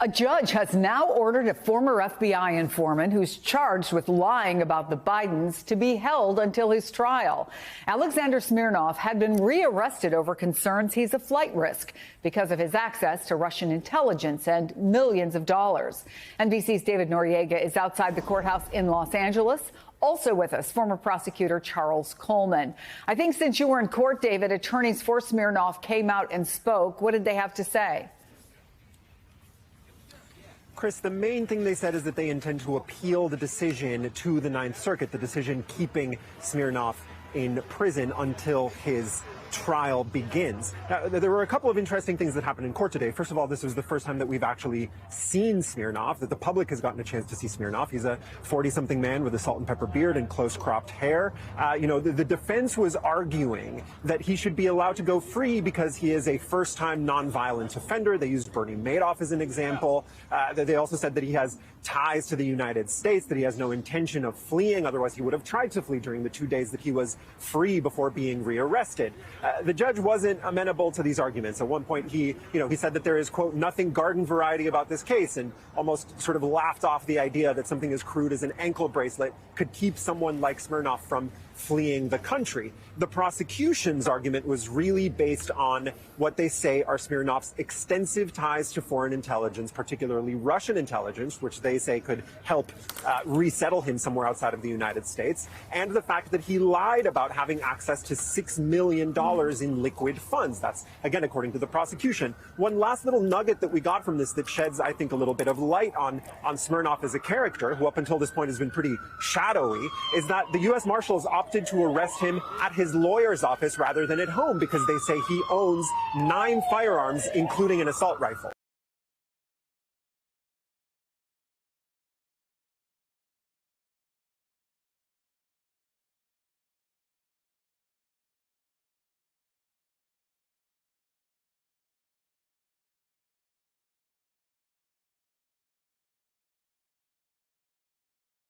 A judge has now ordered a former FBI informant who's charged with lying about the Bidens to be held until his trial. Alexander Smirnov had been rearrested over concerns he's a flight risk because of his access to Russian intelligence and millions of dollars. NBC's David Noriega is outside the courthouse in Los Angeles. Also with us, former prosecutor Charles Coleman. I think since you were in court, David, attorneys for Smirnov came out and spoke. What did they have to say? Chris, the main thing they said is that they intend to appeal the decision to the Ninth Circuit, the decision keeping Smirnov in prison until his trial begins. Now, there were a couple of interesting things that happened in court today. First of all, this was the first time that we've actually seen Smirnov, that the public has gotten a chance to see Smirnov. He's a 40-something man with a salt and pepper beard and close cropped hair. The defense was arguing that he should be allowed to go free because he is a first-time nonviolent offender. They used Bernie Madoff as an example. They also said that he has ties to the United States, that he has no intention of fleeing. Otherwise, he would have tried to flee during the 2 days that he was free before being rearrested. The judge wasn't amenable to these arguments. At one point, he said that there is, quote, nothing garden variety about this case, and almost sort of laughed off the idea that something as crude as an ankle bracelet could keep someone like Smirnov from fleeing the country. The prosecution's argument was really based on what they say are Smirnov's extensive ties to foreign intelligence, particularly Russian intelligence, which they say could help resettle him somewhere outside of the United States, and the fact that he lied about having access to $6 million in liquid funds. That's, again, according to the prosecution. One last little nugget that we got from this that sheds, I think, a little bit of light on Smirnov as a character, who up until this point has been pretty shadowy, is that the U.S. Marshals opted to arrest him at his lawyer's office rather than at home because they say he owns 9 firearms, including an assault rifle.